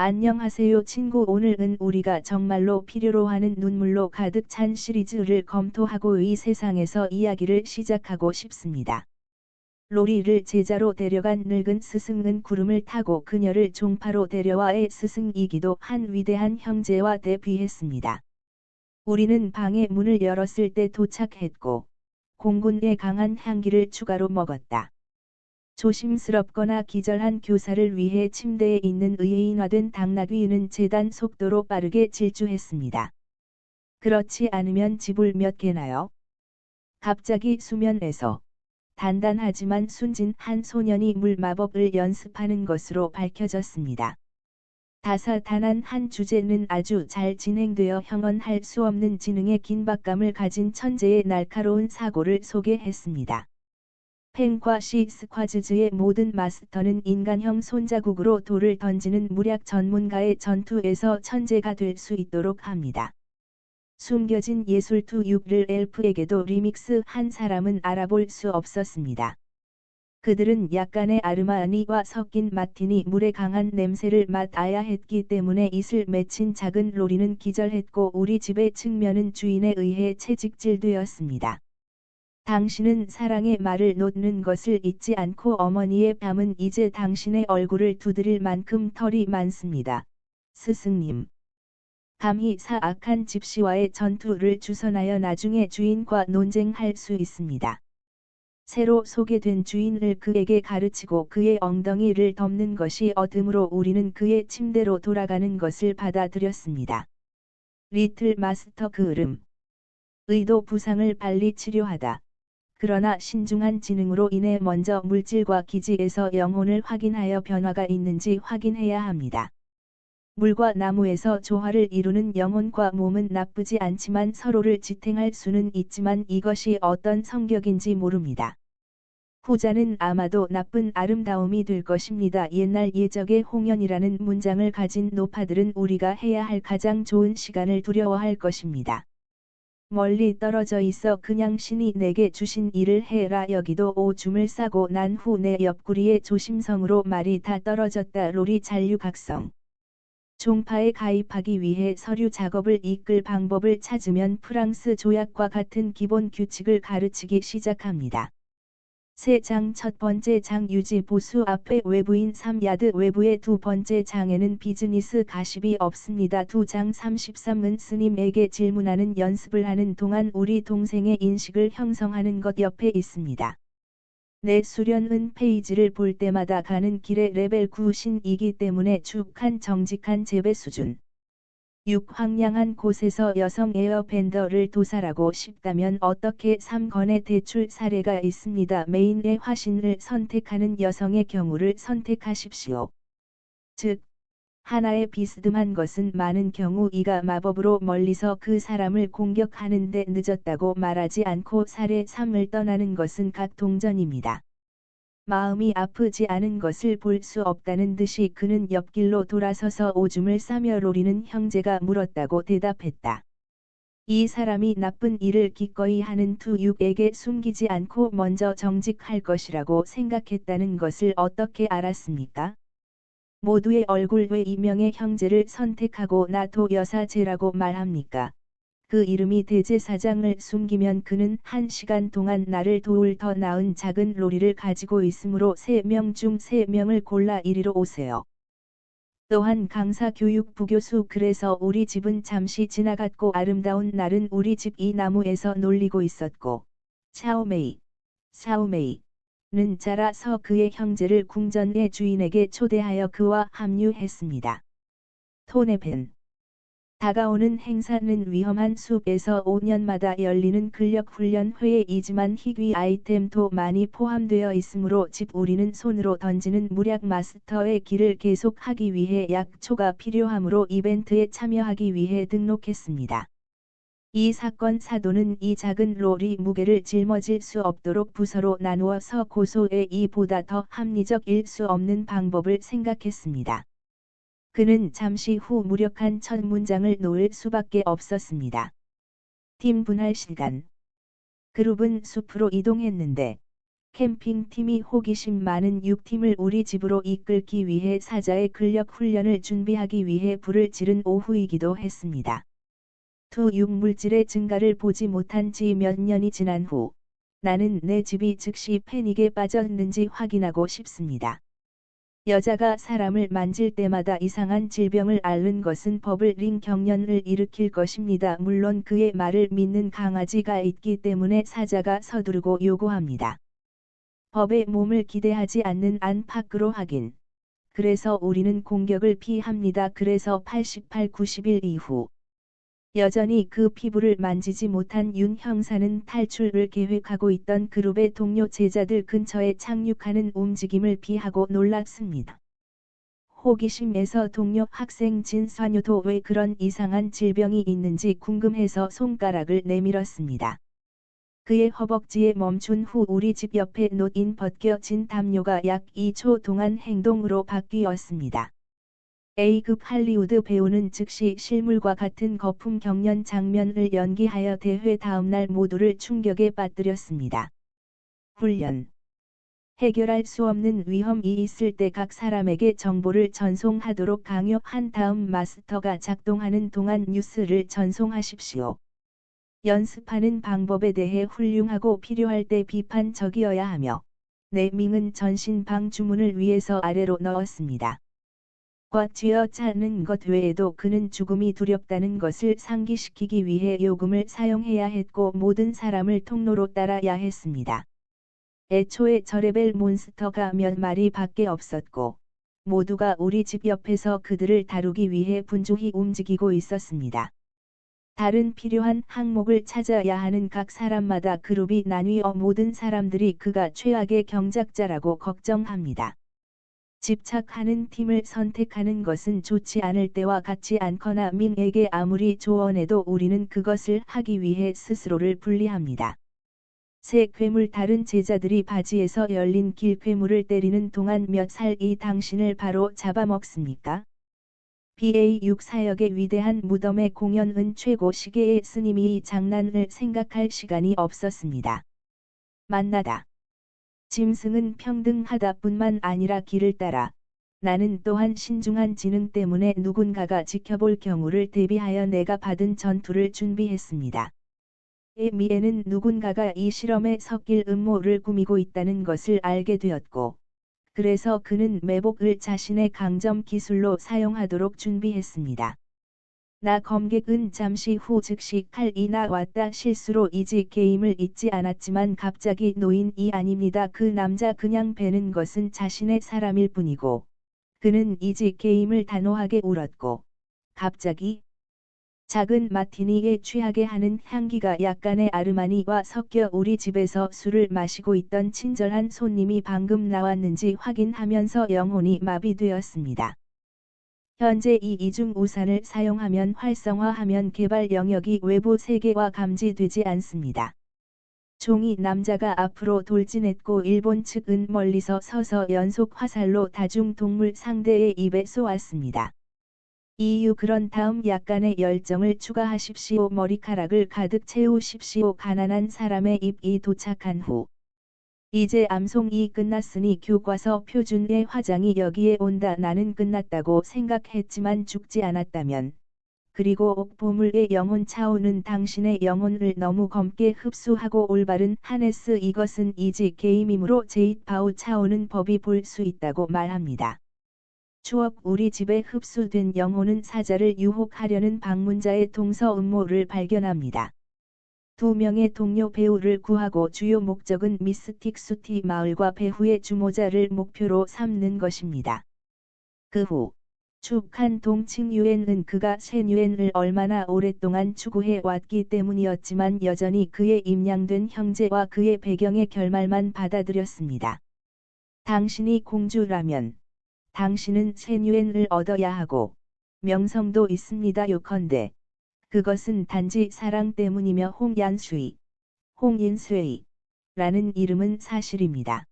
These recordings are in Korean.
안녕하세요 친구, 오늘은 우리가 정말로 필요로 하는 눈물로 가득 찬 시리즈를 검토하고 이 세상에서 이야기를 시작하고 싶습니다. 로리를 제자로 데려간 늙은 스승은 구름을 타고 그녀를 종파로 데려와의 스승이기도 한 위대한 형제와 대비했습니다. 우리는 방의 문을 열었을 때 도착했고 공군의 강한 향기를 추가로 먹었다. 조심스럽거나 기절한 교사를 위해 침대에 있는 의예인화된 당나귀는 재단 속도로 빠르게 질주했습니다. 그렇지 않으면 집을 몇 개나요? 갑자기 수면에서 단단하지만 순진 한 소년이 물 마법을 연습하는 것으로 밝혀졌습니다. 다사다난 한 주제는 아주 잘 진행되어 형언할 수 없는 지능의 긴박감을 가진 천재의 날카로운 사고를 소개했습니다. 펜과 시스쿼즈의 모든 마스터는 인간형 손자국으로 돌을 던지는 무략 전문가의 전투에서 천재가 될 수 있도록 합니다. 숨겨진 예술투6를 엘프에게도 리믹스 한 사람은 알아볼 수 없었습니다. 그들은 약간의 아르마니와 섞인 마티니 물의 강한 냄새를 맡아야 했기 때문에 이슬 맺힌 작은 로리는 기절했고 우리 집의 측면은 주인에 의해 채찍질되었습니다. 당신은 사랑의 말을 놓는 것을 잊지 않고 어머니의 뺨은 이제 당신의 얼굴을 두드릴 만큼 털이 많습니다. 스승님. 감히 사악한 집시와의 전투를 주선하여 나중에 주인과 논쟁할 수 있습니다. 새로 소개된 주인을 그에게 가르치고 그의 엉덩이를 덮는 것이 어둠으로 우리는 그의 침대로 돌아가는 것을 받아들였습니다. 리틀 마스터 그을음. 의도 부상을 빨리 치료하다. 그러나 신중한 지능으로 인해 먼저 물질과 기지에서 영혼을 확인하여 변화가 있는지 확인해야 합니다. 물과 나무에서 조화를 이루는 영혼과 몸은 나쁘지 않지만 서로를 지탱할 수는 있지만 이것이 어떤 성격인지 모릅니다. 후자는 아마도 나쁜 아름다움이 될 것입니다. 옛날 예적의 홍연이라는 문장을 가진 노파들은 우리가 해야 할 가장 좋은 시간을 두려워할 것입니다. 멀리 떨어져 있어 그냥 신이 내게 주신 일을 해라. 여기도 오줌을 싸고 난 후 내 옆구리에 조심성으로 말이 다 떨어졌다. 로리 잔류각성. 종파에 가입하기 위해 서류 작업을 이끌 방법을 찾으면 프랑스 조약과 같은 기본 규칙을 가르치기 시작합니다. 세 장 첫 번째 장 유지 보수 앞에 외부인 3야드 외부의 두 번째 장에는 비즈니스 가십이 없습니다. 두 장 33은 스님에게 질문하는 연습을 하는 동안 우리 동생의 인식을 형성하는 것 옆에 있습니다. 내 수련은 페이지를 볼 때마다 가는 길에 레벨 9신이기 때문에 축한 정직한 재배 수준. 6. 황량한 곳에서 여성 에어밴더를 도살하고 싶다면 어떻게 3건의 대출 사례가 있습니다. 메인의 화신을 선택하는 여성의 경우를 선택하십시오. 즉, 하나의 비스듬한 것은 많은 경우 이가 마법으로 멀리서 그 사람을 공격하는데 늦었다고 말하지 않고 사례 3을 떠나는 것은 각동전입니다. 마음이 아프지 않은 것을 볼 수 없다는 듯이 그는 옆길로 돌아서서 오줌을 싸며 로리는 형제가 물었다고 대답했다. 이 사람이 나쁜 일을 기꺼이 하는 투육에게 숨기지 않고 먼저 정직할 것이라고 생각했다는 것을 어떻게 알았습니까? 모두의 얼굴 외 이명의 형제를 선택하고 나도 여사제라고 말합니까? 그 이름이 대제사장을 숨기면 그는 1시간 동안 나를 도울 더 나은 작은 로리를 가지고 있으므로 3명 중 3명을 골라 이리로 오세요. 또한 강사 교육 부교수 그래서 우리 집은 잠시 지나갔고 아름다운 날은 우리 집 이 나무에서 놀리고 있었고 샤오메이는 자라서 그의 형제를 궁전의 주인에게 초대하여 그와 합류했습니다. 토네펜 다가오는 행사는 위험한 숲에서 5년마다 열리는 근력훈련 회의이지만 희귀 아이템도 많이 포함되어 있으므로 집 우리는 손으로 던지는 무략 마스터의 길을 계속하기 위해 약초가 필요하므로 이벤트에 참여하기 위해 등록했습니다. 이 사건 사도는 이 작은 롤이 무게를 짊어질 수 없도록 부서로 나누어서 고소의 이보다 더 합리적일 수 없는 방법을 생각했습니다. 그는 잠시 후 무력한 첫 문장을 놓을 수밖에 없었습니다. 팀 분할 시간. 그룹은 숲으로 이동했는데 캠핑팀이 호기심 많은 6팀을 우리 집으로 이끌기 위해 사자의 근력 훈련을 준비하기 위해 불을 지른 오후이기도 했습니다. 투육 물질의 증가를 보지 못한 지 몇 년이 지난 후 나는 내 집이 즉시 패닉에 빠졌는지 확인하고 싶습니다. 여자가 사람을 만질 때마다 이상한 질병을 앓는 것은 버블링 경련을 일으킬 것입니다. 물론 그의 말을 믿는 강아지가 있기 때문에 사자가 서두르고 요구합니다. 법에 몸을 기대하지 않는 안팎으로 확인. 그래서 우리는 공격을 피합니다. 그래서 88-91 이후 여전히 그 피부를 만지지 못한 윤 형사는 탈출을 계획하고 있던 그룹의 동료 제자들 근처에 착륙하는 움직임을 피하고 놀랐습니다. 호기심에서 동료 학생 진선유도 왜 그런 이상한 질병이 있는지 궁금해서 손가락을 내밀었습니다. 그의 허벅지에 멈춘 후 우리 집 옆에 놓인 벗겨진 담요가 약 2초 동안 행동으로 바뀌었습니다. A급 할리우드 배우는 즉시 실물과 같은 거품 경련 장면을 연기하여 대회 다음날 모두를 충격에 빠뜨렸습니다. 훈련. 해결할 수 없는 위험이 있을 때 각 사람에게 정보를 전송하도록 강요한 다음 마스터가 작동하는 동안 뉴스를 전송하십시오. 연습하는 방법에 대해 훌륭하고 필요할 때 비판적이어야 하며 네밍은 전신방 주문을 위해서 아래로 넣었습니다. 꽉 쥐어짜는 것 외에도 그는 죽음이 두렵다는 것을 상기시키기 위해 요금을 사용해야 했고 모든 사람을 통로로 따라야 했습니다. 애초에 저 레벨 몬스터가 몇 마리 밖에 없었고 모두가 우리 집 옆에서 그들을 다루기 위해 분주히 움직이고 있었습니다. 다른 필요한 항목을 찾아야 하는 각 사람마다 그룹이 나뉘어 모든 사람들이 그가 최악의 경작자라고 걱정합니다. 집착하는 팀을 선택하는 것은 좋지 않을 때와 같지 않거나 밍에게 아무리 조언해도 우리는 그것을 하기 위해 스스로를 분리합니다. 새 괴물 다른 제자들이 바지에서 열린 길 괴물을 때리는 동안 몇 살이 당신을 바로 잡아먹습니까? BA6 사역의 위대한 무덤의 공연은 최고 시계의 스님이 이 장난을 생각할 시간이 없었습니다. 만나다. 짐승은 평등하다뿐만 아니라 길을 따라 나는 또한 신중한 지능 때문에 누군가가 지켜볼 경우를 대비하여 내가 받은 전투를 준비했습니다. 에미에는 누군가가 이 실험에 섞일 음모를 꾸미고 있다는 것을 알게 되었고 그래서 그는 매복을 자신의 강점 기술로 사용하도록 준비했습니다. 나 검객은 잠시 후 즉시 칼이 나왔다. 실수로 이지 게임을 잊지 않았지만 갑자기 노인이 아닙니다. 그 남자 그냥 베는 것은 자신의 사람일 뿐이고 그는 이지 게임을 단호하게 울었고 갑자기 작은 마티니에 취하게 하는 향기가 약간의 아르마니와 섞여 우리 집에서 술을 마시고 있던 친절한 손님이 방금 나왔는지 확인하면서 영혼이 마비되었습니다. 현재 이 이중 우산을 사용하면 활성화하면 개발 영역이 외부 세계와 감지되지 않습니다. 종이 남자가 앞으로 돌진했고 일본 측은 멀리서 서서 연속 화살로 다중 동물 상대의 입에 쏘았습니다. 이유 그런 다음 약간의 열정을 추가하십시오. 머리카락을 가득 채우십시오. 가난한 사람의 입이 도착한 후. 이제 암송이 끝났으니 교과서 표준의 화장이 여기에 온다. 나는 끝났다고 생각했지만 죽지 않았다면. 그리고 옥보물의 영혼 차오는 당신의 영혼을 너무 검게 흡수하고 올바른 하네스 이것은 이지 게임이므로 제잇 바우 차오는 법이 볼 수 있다고 말합니다. 추억 우리 집에 흡수된 영혼은 사자를 유혹하려는 방문자의 동서 음모를 발견합니다. 2명의 동료 배우를 구하고 주요 목적은 미스틱 수티 마을과 배후의 주모자를 목표로 삼는 것입니다. 그 후 축한 동칭 유엔은 그가 쉔 유엔을 얼마나 오랫동안 추구해 왔기 때문이었지만 여전히 그의 임양된 형제와 그의 배경의 결말만 받아들였습니다. 당신이 공주라면 당신은 쉔 유엔을 얻어야 하고 명성도 있습니다. 요컨대 그것은 단지 사랑 때문이며 홍얀수이, 홍인수이 라는 이름은 사실입니다.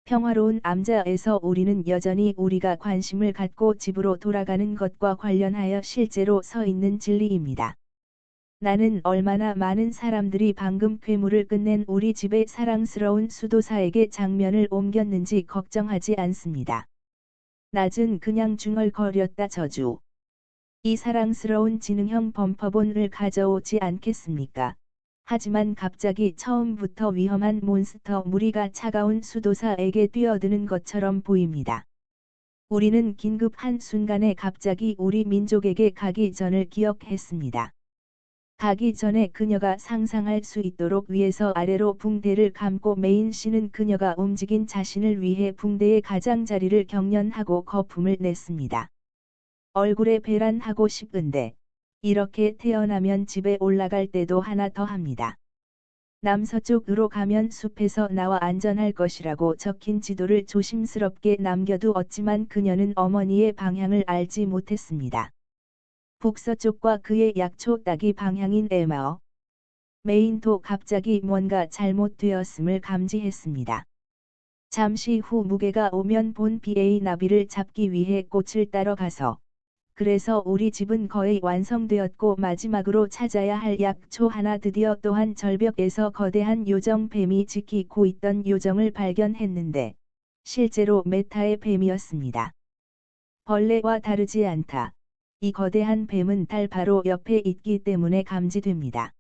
평화로운 암자에서 우리는 여전히 우리가 관심을 갖고 집으로 돌아가는 것과 관련하여 실제로 서 있는 진리입니다. 나는 얼마나 많은 사람들이 방금 괴물을 끝낸 우리 집의 사랑스러운 수도사에게 장면을 옮겼는지 걱정하지 않습니다. 낮은 그냥 중얼거렸다 저주. 이 사랑스러운 지능형 범퍼본을 가져오지 않겠습니까? 하지만 갑자기 처음부터 위험한 몬스터 무리가 차가운 수도사에게 뛰어드는 것처럼 보입니다. 우리는 긴급 한순간에 갑자기 우리 민족에게 가기 전을 기억했습니다. 가기 전에 그녀가 상상할 수 있도록 위에서 아래로 붕대를 감고 메인 씨는 그녀가 움직인 자신을 위해 붕대의 가장자리를 경련하고 거품을 냈습니다. 얼굴에 배란하고 싶은데 이렇게 태어나면 집에 올라갈 때도 하나 더 합니다. 남서쪽으로 가면 숲에서 나와 안전할 것이라고 적힌 지도를 조심스럽게 남겨두었지만 그녀는 어머니의 방향을 알지 못했습니다. 북서쪽과 그의 약초 따기 방향인 에마어. 메인도 갑자기 뭔가 잘못되었음을 감지했습니다. 잠시 후 무게가 오면 본 BA 나비를 잡기 위해 꽃을 따러 가서 그래서 우리 집은 거의 완성되었고 마지막으로 찾아야 할 약초 하나 드디어 또한 절벽에서 거대한 요정 뱀이 지키고 있던 요정을 발견했는데 실제로 메타의 뱀이었습니다. 벌레와 다르지 않다. 이 거대한 뱀은 달 바로 옆에 있기 때문에 감지됩니다.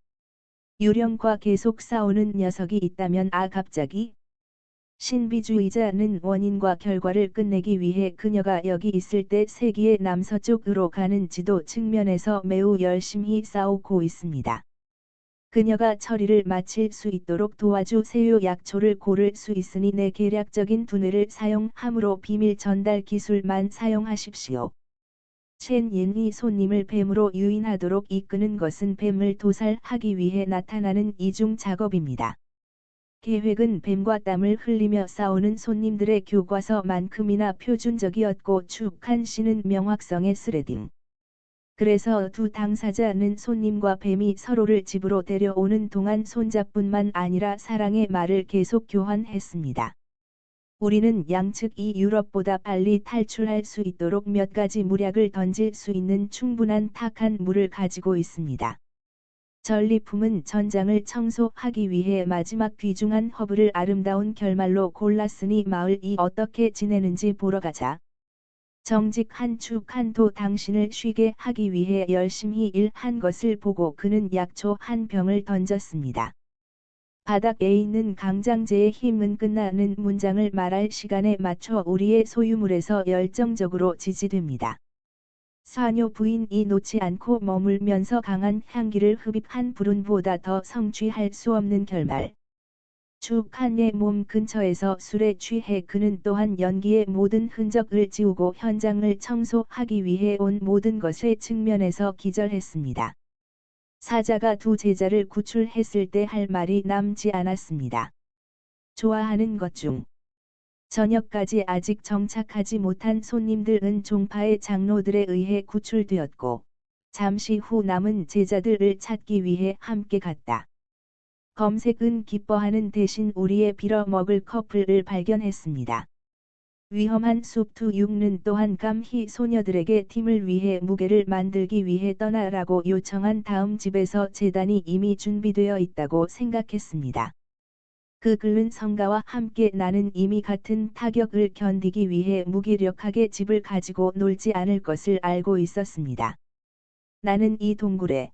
유령과 계속 싸우는 녀석이 있다면 갑자기? 신비주의자는 원인과 결과를 끝내기 위해 그녀가 여기 있을 때 세기의 남서쪽으로 가는 지도 측면에서 매우 열심히 싸우고 있습니다. 그녀가 처리를 마칠 수 있도록 도와주세요. 약초를 고를 수 있으니 내 계략적인 두뇌를 사용함으로 비밀 전달 기술만 사용하십시오. 첸 옌이 손님을 뱀으로 유인하도록 이끄는 것은 뱀을 도살하기 위해 나타나는 이중 작업입니다. 계획은 뱀과 땀을 흘리며 싸우는 손님들의 교과서만큼이나 표준적이었고 축한 씨는 명확성의 스레딩. 그래서 두 당사자는 손님과 뱀이 서로를 집으로 데려오는 동안 손잡뿐만 아니라 사랑의 말을 계속 교환했습니다. 우리는 양측이 유럽보다 빨리 탈출할 수 있도록 몇 가지 무략을 던질 수 있는 충분한 탁한 물을 가지고 있습니다. 전리품은 전장을 청소하기 위해 마지막 귀중한 허브를 아름다운 결말로 골랐으니 마을이 어떻게 지내는지 보러 가자. 정직한 축한도 당신을 쉬게 하기 위해 열심히 일한 것을 보고 그는 약초 한 병을 던졌습니다. 바닥에 있는 강장제의 힘은 끝나는 문장을 말할 시간에 맞춰 우리의 소유물에서 열정적으로 지지됩니다. 사녀 부인이 놓지 않고 머물면서 강한 향기를 흡입한 불운보다 더 성취할 수 없는 결말. 축한의 몸 근처에서 술에 취해 그는 또한 연기의 모든 흔적을 지우고 현장을 청소하기 위해 온 모든 것의 측면에서 기절했습니다. 사자가 두 제자를 구출했을 때 할 말이 남지 않았습니다. 좋아하는 것 중 저녁까지 아직 정착하지 못한 손님들은 종파의 장로들에 의해 구출되었고 잠시 후 남은 제자들을 찾기 위해 함께 갔다. 검색은 기뻐하는 대신 우리의 빌어먹을 커플을 발견했습니다. 위험한 숲투육는 또한 감히 소녀들에게 팀을 위해 무게를 만들기 위해 떠나라고 요청한 다음 집에서 제단이 이미 준비되어 있다고 생각했습니다. 그 끓는 성가와 함께 나는 이미 같은 타격을 견디기 위해 무기력하게 집을 가지고 놀지 않을 것을 알고 있었습니다. 나는 이 동굴에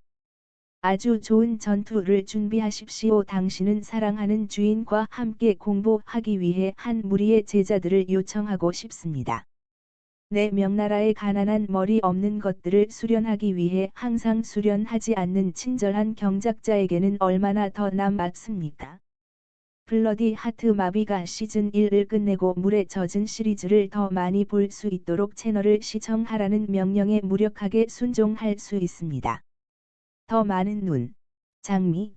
아주 좋은 전투를 준비하십시오. 당신은 사랑하는 주인과 함께 공부하기 위해 한 무리의 제자들을 요청하고 싶습니다. 내 명나라의 가난한 머리 없는 것들을 수련하기 위해 항상 수련하지 않는 친절한 경작자에게는 얼마나 더 남았습니까? 블러디 하트 마비가 시즌 1을 끝내고 물에 젖은 시리즈를 더 많이 볼 수 있도록 채널을 시청하라는 명령에 무력하게 순종할 수 있습니다. 더 많은 눈, 장미,